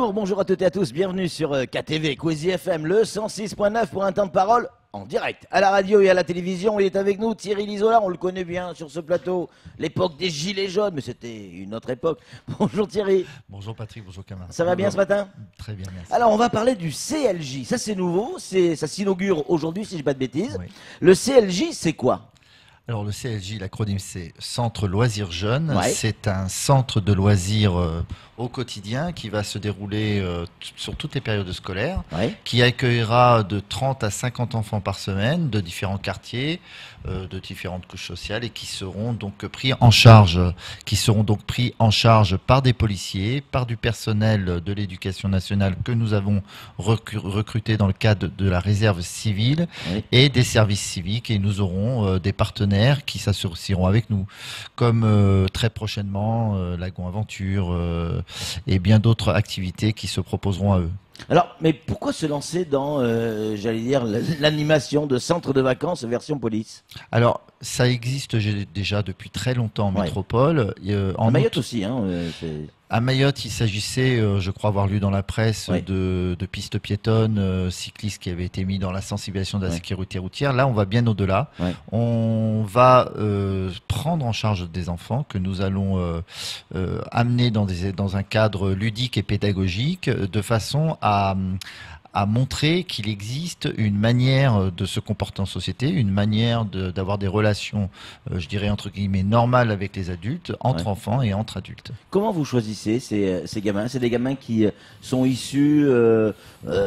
Bonjour à toutes et à tous, bienvenue sur KTV, Quizy FM, le 106.9 pour un temps de parole en direct. À la radio et à la télévision, il est avec nous, Thierry Lizola, on le connaît bien sur ce plateau, l'époque des Gilets jaunes, mais c'était une autre époque. Bonjour Thierry. Bonjour Patrick, bonjour Camara. Ça va bien ce matin? Très bien, merci. Alors on va parler du CLJ, ça c'est nouveau, ça s'inaugure aujourd'hui si je dis pas de bêtises. Oui. Le CLJ c'est quoi? Alors le CLJ, l'acronyme c'est Centre Loisirs Jeunes. Ouais. C'est un centre de loisirs au quotidien qui va se dérouler sur toutes les périodes scolaires, Ouais. qui accueillera de 30 à 50 enfants par semaine de différents quartiers, de différentes couches sociales et qui seront donc pris en charge, par des policiers, par du personnel de l'éducation nationale que nous avons recruté dans le cadre de la réserve civile Oui. et des services civiques, et nous auront des partenaires qui s'associeront avec nous, comme très prochainement Lagon Aventure et bien d'autres activités qui se proposeront à eux. Alors, mais pourquoi se lancer dans, j'allais dire, l'animation de centres de vacances version police? Alors, ça existe déjà depuis très longtemps en Ouais. métropole. À Mayotte aussi, hein. À Mayotte, il s'agissait, je crois avoir lu dans la presse, Ouais. de pistes piétonnes, cyclistes qui avaient été mis dans la sensibilisation de la Ouais. sécurité routière. Là, on va bien au-delà. Ouais. On va prendre en charge des enfants que nous allons amener dans un cadre ludique et pédagogique, de façon à montrer qu'il existe une manière de se comporter en société, une manière d'avoir des relations, je dirais entre guillemets, normales avec les adultes, entre Ouais. enfants et entre adultes. Comment vous choisissez ces gamins? C'est des gamins qui sont issus,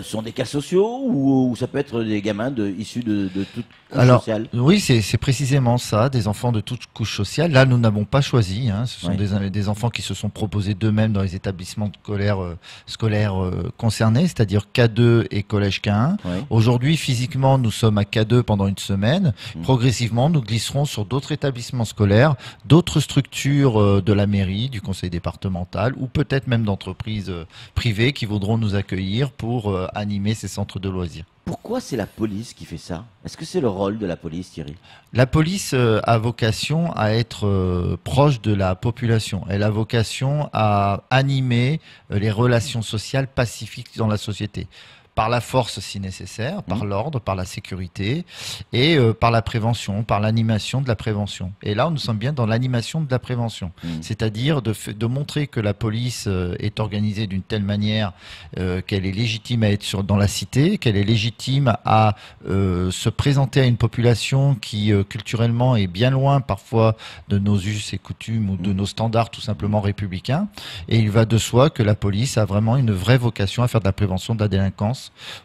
sont des cas sociaux ou ça peut être des gamins issus de toute couche Alors, sociale? oui, c'est précisément ça, des enfants de toute couche sociale. Là, nous n'avons pas choisi, hein, ce sont Ouais. des enfants qui se sont proposés d'eux-mêmes dans les établissements scolaires concernés, c'est-à-dire K2 et collège K1. Ouais. Aujourd'hui, physiquement, nous sommes à K2 pendant une semaine. Mmh. Progressivement, nous glisserons sur d'autres établissements scolaires, d'autres structures de la mairie, du conseil départemental, ou peut-être même d'entreprises privées qui voudront nous accueillir pour animer ces centres de loisirs. Pourquoi c'est la police qui fait ça? Est-ce que c'est le rôle de la police, Thierry? La police a vocation à être proche de la population. Elle a vocation à animer les relations sociales pacifiques dans la société. Par la force si nécessaire, par l'ordre, par la sécurité et par la prévention, par l'animation de la prévention. Et là, nous sommes bien dans l'animation de la prévention. C'est-à-dire de montrer que la police est organisée d'une telle manière qu'elle est légitime à être dans la cité, qu'elle est légitime à se présenter à une population qui culturellement est bien loin parfois de nos us et coutumes ou de nos standards tout simplement républicains. Et il va de soi que la police a vraiment une vraie vocation à faire de la prévention de la délinquance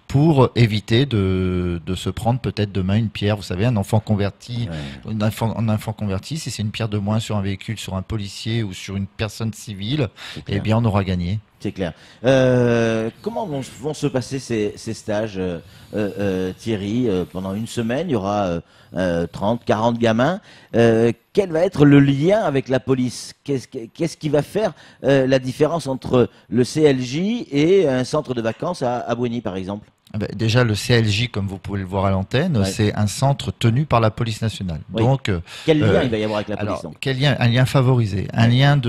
pour éviter de se prendre peut-être demain une pierre. Vous savez, un enfant converti, un enfant converti, si c'est une pierre de moins sur un véhicule, sur un policier ou sur une personne civile, eh bien on aura gagné. C'est clair. Comment vont se passer ces stages, Thierry? Pendant une semaine, il y aura 30, 40 gamins. Quel va être le lien avec la police? Qu'est-ce qui va faire la différence entre le CLJ et un centre de vacances à Bouigny, par exemple? Déjà, le CLJ, comme vous pouvez le voir à l'antenne, c'est un centre tenu par la police nationale. Oui. Donc, quel lien il va y avoir avec la police? alors, quel lien? Un lien favorisé, un lien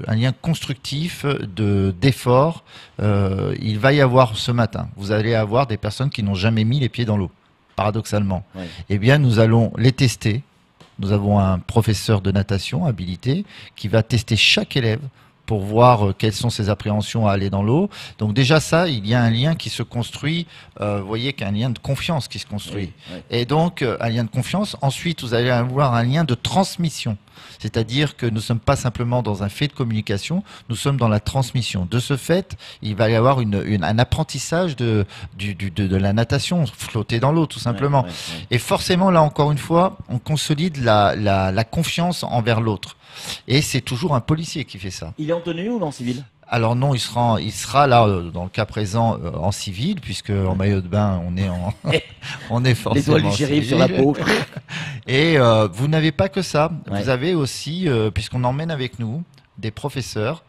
un lien constructif d'effort. Il va y avoir ce matin, vous allez avoir des personnes qui n'ont jamais mis les pieds dans l'eau, paradoxalement. Ouais. Eh bien, nous allons les tester. Nous avons un professeur de natation habilité qui va tester chaque élève pour voir quelles sont ses appréhensions à aller dans l'eau. Donc déjà ça, il y a un lien qui se construit, vous voyez qu'un lien de confiance qui se construit. Oui, oui. Et donc un lien de confiance. Ensuite, vous allez avoir un lien de transmission. C'est-à-dire que nous ne sommes pas simplement dans un fait de communication, nous sommes dans la transmission. De ce fait, il va y avoir un apprentissage de la natation, flotter dans l'eau tout simplement. Ouais. Et forcément, là encore une fois, on consolide la confiance envers l'autre. Et c'est toujours un policier qui fait ça. Il est en tenue ou en civil? Alors non, il sera là, dans le cas présent, en civil, puisque en maillot de bain, on est forcément L'étoile du shérif sur civil. la peau. Et vous n'avez pas que ça. Ouais. Vous avez aussi, puisqu'on emmène avec nous des professeurs,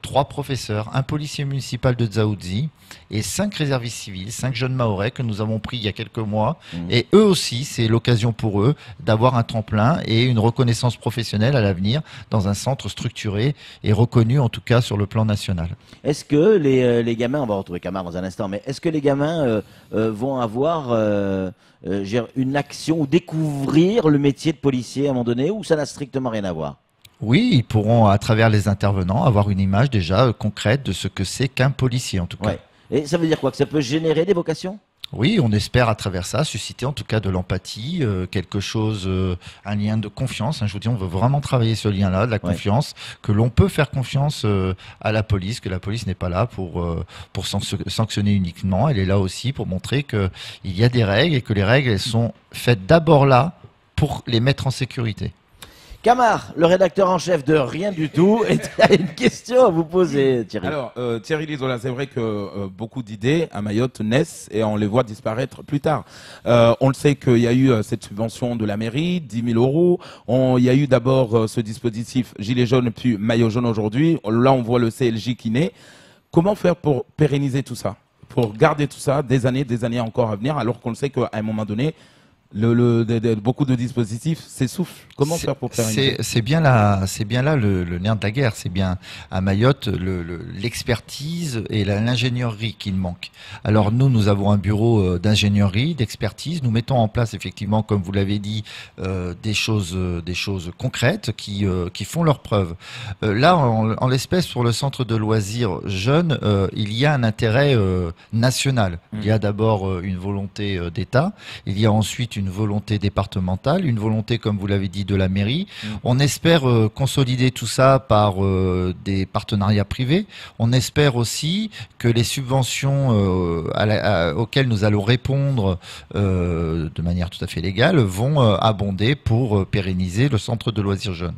3 professeurs, un policier municipal de Dzaoudzi et 5 réservistes civils, 5 jeunes Mahorais que nous avons pris il y a quelques mois. Et eux aussi, c'est l'occasion pour eux d'avoir un tremplin et une reconnaissance professionnelle à l'avenir dans un centre structuré et reconnu en tout cas sur le plan national. Est-ce que les gamins, on va retrouver Camar dans un instant, mais est-ce que les gamins vont avoir une action ou découvrir le métier de policier à un moment donné, ou ça n'a strictement rien à voir? Oui, ils pourront, à travers les intervenants, avoir une image déjà concrète de ce que c'est qu'un policier, en tout cas. Ouais. Et ça veut dire quoi? Que ça peut générer des vocations? Oui, on espère à travers ça susciter en tout cas de l'empathie, quelque chose, un lien de confiance. Je vous dis, on veut vraiment travailler ce lien-là, de la confiance, que l'on peut faire confiance à la police, que la police n'est pas là pour sanctionner uniquement. Elle est là aussi pour montrer qu'il y a des règles et que les règles, elles sont faites d'abord là pour les mettre en sécurité. Camar, le rédacteur en chef de Rien du tout, a une question à vous poser, Thierry. Alors, Thierry Lizola, c'est vrai que beaucoup d'idées à Mayotte naissent et on les voit disparaître plus tard. On le sait qu'il y a eu cette subvention de la mairie, 10 000 euros. Il y a eu d'abord ce dispositif gilet jaune puis maillot jaune aujourd'hui. Là, on voit le CLJ qui naît. Comment faire pour pérenniser tout ça, pour garder tout ça des années encore à venir, alors qu'on le sait qu'à un moment donné, beaucoup de dispositifs s'essoufflent. Comment faire pour pérenniser? C'est bien là le nerf de la guerre. C'est bien à Mayotte l'expertise et l'ingénierie qui manque. Alors nous avons un bureau d'ingénierie, d'expertise. Nous mettons en place effectivement, comme vous l'avez dit, des choses concrètes qui font leurs preuves. Là, en l'espèce, pour le centre de loisirs jeunes, il y a un intérêt national. Il y a d'abord une volonté d'État. Il y a ensuite une volonté départementale, une volonté, comme vous l'avez dit, de la mairie. On espère consolider tout ça par des partenariats privés. On espère aussi que les subventions auxquelles nous allons répondre de manière tout à fait légale vont abonder pour pérenniser le centre de loisirs jeunes.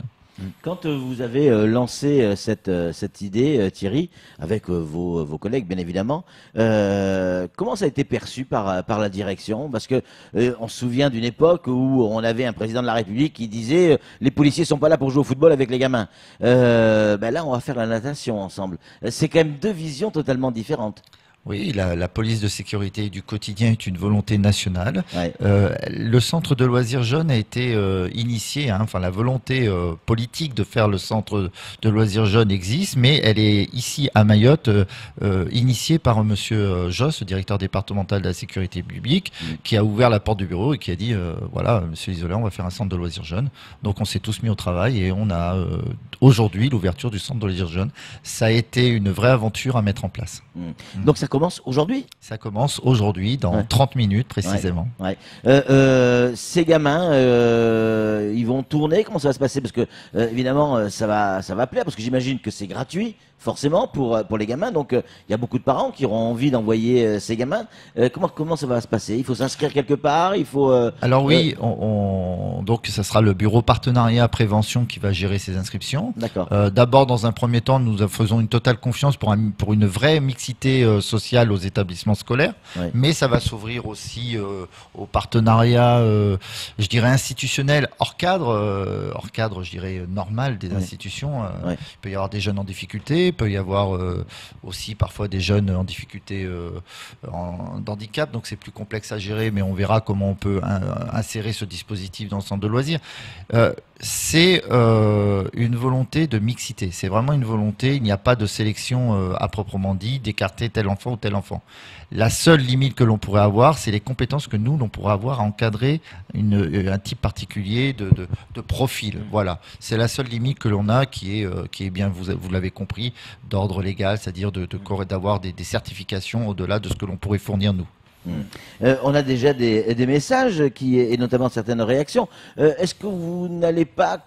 Quand vous avez lancé cette idée, Thierry, avec vos collègues, bien évidemment, comment ça a été perçu par la direction? Parce que on se souvient d'une époque où on avait un président de la République qui disait les policiers sont pas là pour jouer au football avec les gamins. Là, on va faire la natation ensemble. C'est quand même 2 visions totalement différentes. Oui, la police de sécurité du quotidien est une volonté nationale. Ouais. Le centre de loisirs jeunes a été initié, enfin la volonté politique de faire le centre de loisirs jeunes existe, mais elle est ici à Mayotte initiée par Monsieur Josse, directeur départemental de la sécurité publique, qui a ouvert la porte du bureau et qui a dit voilà, Monsieur Lizola, on va faire un centre de loisirs jeunes. Donc on s'est tous mis au travail et on a aujourd'hui l'ouverture du centre de loisirs jeunes. Ça a été une vraie aventure à mettre en place. Donc ça commence aujourd'hui? Ça commence aujourd'hui, dans 30 minutes précisément. Ouais. Ces gamins, ils vont tourner, comment ça va se passer? Parce que évidemment, ça va plaire, parce que j'imagine que c'est gratuit, forcément, pour les gamins. Donc il y a beaucoup de parents qui auront envie d'envoyer ces gamins. Comment ça va se passer? Il faut s'inscrire quelque part, il faut... Alors oui, donc ça sera le bureau partenariat prévention qui va gérer ces inscriptions. D'accord. D'abord, dans un premier temps, nous faisons une totale confiance pour une vraie mixité sociale aux établissements scolaires, mais ça va s'ouvrir aussi au partenariat, je dirais institutionnel, hors cadre, je dirais normal des institutions. Il peut y avoir des jeunes en difficulté, il peut y avoir aussi parfois des jeunes en difficulté d'handicap, donc c'est plus complexe à gérer, mais on verra comment on peut insérer ce dispositif dans le centre de loisirs. C'est une volonté de mixité, c'est vraiment une volonté, il n'y a pas de sélection à proprement dit, d'écarter tel enfant ou tel enfant. La seule limite que l'on pourrait avoir, c'est les compétences que l'on pourrait avoir à encadrer un type particulier de profil. Voilà, c'est la seule limite que l'on a qui est bien, vous l'avez compris, d'ordre légal, c'est-à-dire d'avoir des certifications au-delà de ce que l'on pourrait fournir nous. On a déjà des messages et notamment certaines réactions. Est-ce que vous n'allez pas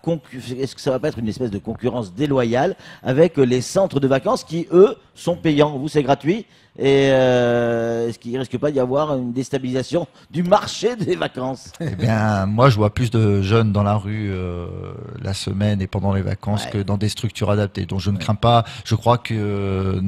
est-ce que ça va pas être une espèce de concurrence déloyale avec les centres de vacances qui, eux, sont payants? Vous, c'est gratuit. Et est-ce qu'il ne risque pas d'y avoir une déstabilisation du marché des vacances? Eh bien, moi, je vois plus de jeunes dans la rue la semaine et pendant les vacances que dans des structures adaptées. Donc, je ne crains pas. Je crois que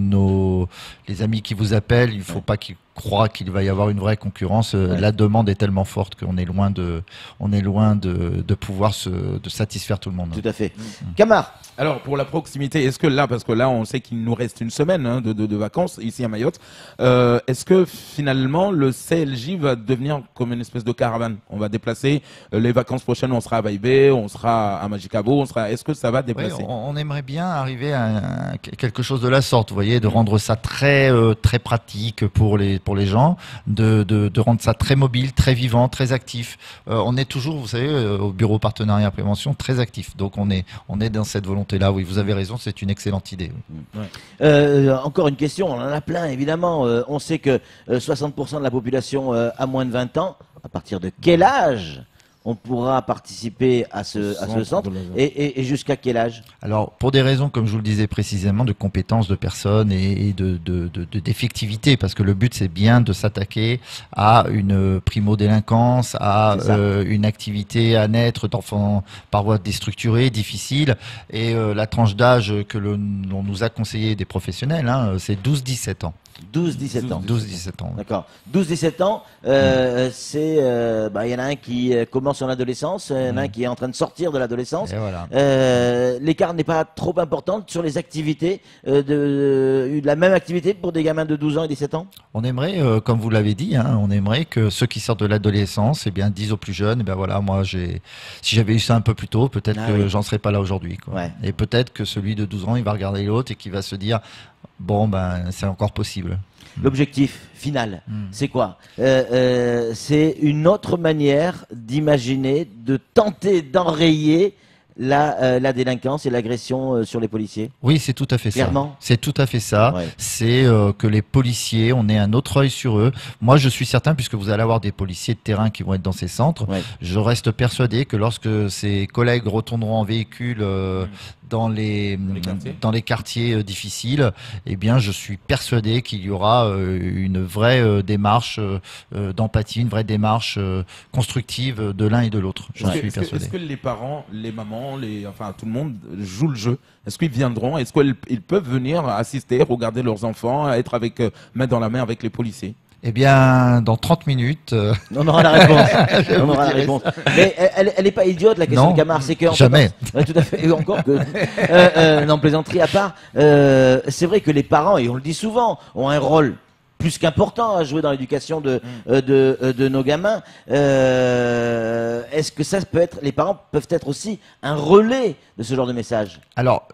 les amis qui vous appellent, il ne faut pas qu'ils croit qu'il va y avoir une vraie concurrence. La demande est tellement forte qu'on est loin de pouvoir de satisfaire tout le monde. Tout à fait. Camar. Alors, pour la proximité, est-ce que là, parce que là, on sait qu'il nous reste une semaine de vacances ici à Mayotte, est-ce que finalement le CLJ va devenir comme une espèce de caravane? On va déplacer les vacances prochaines, on sera à Baïbé, on sera à Magicabo, est-ce que ça va déplacer? Oui, on aimerait bien arriver à quelque chose de la sorte, vous voyez, de rendre ça très très pratique pour les gens, de rendre ça très mobile, très vivant, très actif. On est toujours, vous savez, au bureau partenariat prévention, très actif. Donc on est dans cette volonté-là. Oui, vous avez raison, c'est une excellente idée. Oui. Encore une question, on en a plein évidemment. On sait que 60% de la population a moins de 20 ans. À partir de quel âge on pourra participer à ce centre et jusqu'à quel âge? Alors, pour des raisons, comme je vous le disais précisément, de compétences de personnes et d'effectivité, parce que le but, c'est bien de s'attaquer à une primo-délinquance, à une activité à naître d'enfants par voie déstructurée, difficile, et la tranche d'âge que l'on nous a conseillé des professionnels, c'est 12-17 ans. 12-17 ans. 12-17 ans. D'accord. 12-17 ans, c'est, y en a un qui commence son adolescence, il y en a un qui est en train de sortir de l'adolescence. Voilà. L'écart n'est pas trop important sur les activités, de la même activité pour des gamins de 12 ans et 17 ans? On aimerait, comme vous l'avez dit, on aimerait que ceux qui sortent de l'adolescence, disent aux plus jeunes, moi, si j'avais eu ça un peu plus tôt, peut-être que j'en serais pas là aujourd'hui. Ouais. Et peut-être que celui de 12 ans, il va regarder l'autre et qui va se dire, c'est encore possible. L'objectif final, c'est quoi? C'est une autre manière d'imaginer, de tenter d'enrayer la délinquance et l'agression sur les policiers? Oui, c'est tout à fait Clairement. ça. C'est tout à fait ça. Ouais. C'est que les policiers, on ait un autre œil sur eux. Moi, je suis certain, puisque vous allez avoir des policiers de terrain qui vont être dans ces centres, je reste persuadé que lorsque ces collègues retourneront en véhicule dans les quartiers difficiles, je suis persuadé qu'il y aura une vraie démarche d'empathie, une vraie démarche constructive de l'un et de l'autre. J'en suis persuadé. Est-ce que les parents, les mamans, tout le monde joue le jeu? Est-ce qu'ils viendront? Est-ce qu'ils peuvent venir assister, regarder leurs enfants, être main dans la main avec les policiers? Dans 30 minutes... On aura la réponse. On aura la réponse. Mais elle n'est pas idiote, la question de Camar. C'est que, jamais. Tout à fait. Et encore que... non, plaisanterie à part. C'est vrai que les parents, et on le dit souvent, ont un rôle plus qu'important à jouer dans l'éducation de nos gamins. Est-ce que ça peut être, les parents peuvent être aussi un relais de ce genre de message? Alors,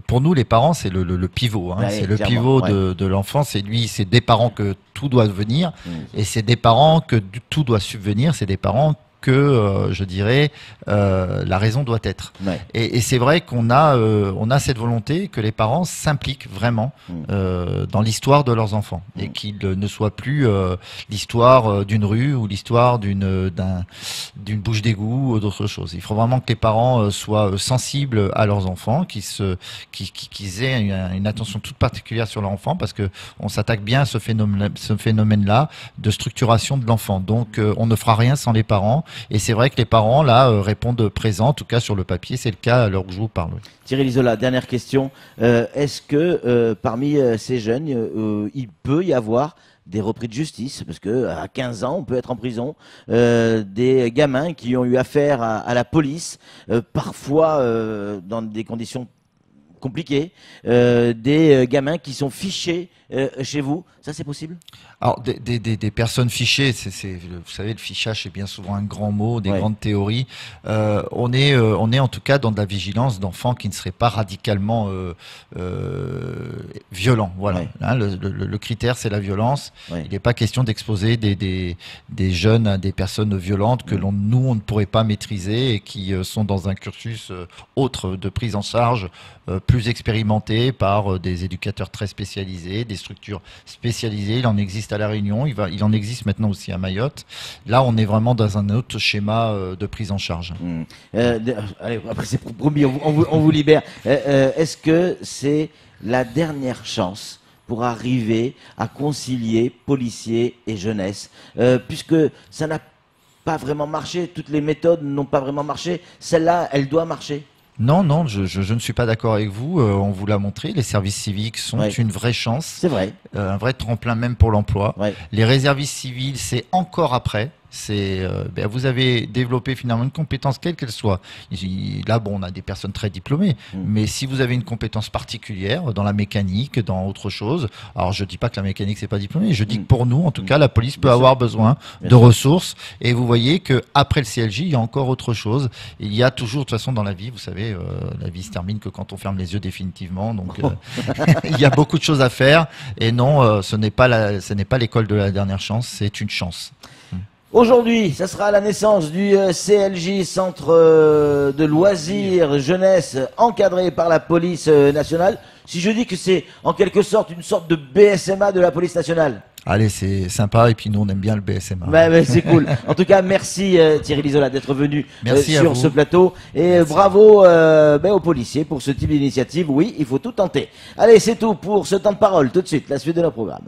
pour nous, les parents, c'est le pivot. C'est le pivot de l'enfant. C'est des parents que tout doit venir, et c'est des parents que tout doit subvenir. C'est des parents que je dirais la raison doit être. Et c'est vrai qu'on a cette volonté que les parents s'impliquent vraiment dans l'histoire de leurs enfants et qu'il ne soit plus l'histoire d'une rue ou l'histoire d'une bouche d'égout ou d'autres choses. Il faut vraiment que les parents soient sensibles à leurs enfants, qu'ils aient une attention toute particulière sur leur enfant, parce que on s'attaque bien à ce phénomène-là de structuration de l'enfant. Donc on ne fera rien sans les parents. Et c'est vrai que les parents, là, répondent présents, en tout cas sur le papier, c'est le cas à l'heure où je vous parle. Thierry Lizola, dernière question. Est-ce que parmi ces jeunes, il peut y avoir des repris de justice, parce que à 15 ans, on peut être en prison, des gamins qui ont eu affaire à la police, parfois dans des conditions compliquées, des gamins qui sont fichés chez vous, ça c'est possible? Alors des personnes fichées, vous savez, le fichage c'est bien souvent un grand mot, des grandes théories. On est en tout cas dans de la vigilance d'enfants qui ne seraient pas radicalement violents. Voilà. Le critère c'est la violence. Il n'est pas question d'exposer des jeunes à des personnes violentes que nous on ne pourrait pas maîtriser et qui sont dans un cursus autre de prise en charge plus expérimenté par des éducateurs très spécialisés, des structures spécialisées. Il en existe à La Réunion, il en existe maintenant aussi à Mayotte. Là, on est vraiment dans un autre schéma de prise en charge. Allez, après c'est promis, on vous libère. Est-ce que c'est la dernière chance pour arriver à concilier policiers et jeunesse, puisque ça n'a pas vraiment marché, toutes les méthodes n'ont pas vraiment marché, celle-là, elle doit marcher? Non, non, je ne suis pas d'accord avec vous. On vous l'a montré. Les services civiques sont Ouais. une vraie chance, C'est vrai. un vrai tremplin même pour l'emploi. Ouais. Les réservistes civils, c'est encore après. Vous avez développé finalement une compétence quelle qu'elle soit. Là, bon, on a des personnes très diplômées, mais si vous avez une compétence particulière dans la mécanique, dans autre chose, alors je dis pas que la mécanique c'est pas diplômé, je dis que pour nous, en tout cas, la police peut Bien sûr. avoir besoin Bien de sûr. ressources. Et vous voyez que après le CLJ, il y a encore autre chose. Il y a toujours, de toute façon, dans la vie, vous savez, la vie se termine que quand on ferme les yeux définitivement. Donc, il y a beaucoup de choses à faire. Et non, ce n'est pas l'école de la dernière chance, c'est une chance. Aujourd'hui, ça sera la naissance du CLJ, Centre de loisirs jeunesse, encadré par la police nationale. Si je dis que c'est en quelque sorte une sorte de BSMA de la police nationale. Allez, c'est sympa. Et puis nous, on aime bien le BSMA. Mais c'est cool. En tout cas, merci Thierry Lisola d'être venu Merci à sur vous. ce plateau. Et Merci. bravo aux policiers pour ce type d'initiative. Oui, il faut tout tenter. Allez, c'est tout pour ce temps de parole. Tout de suite, la suite de nos programmes.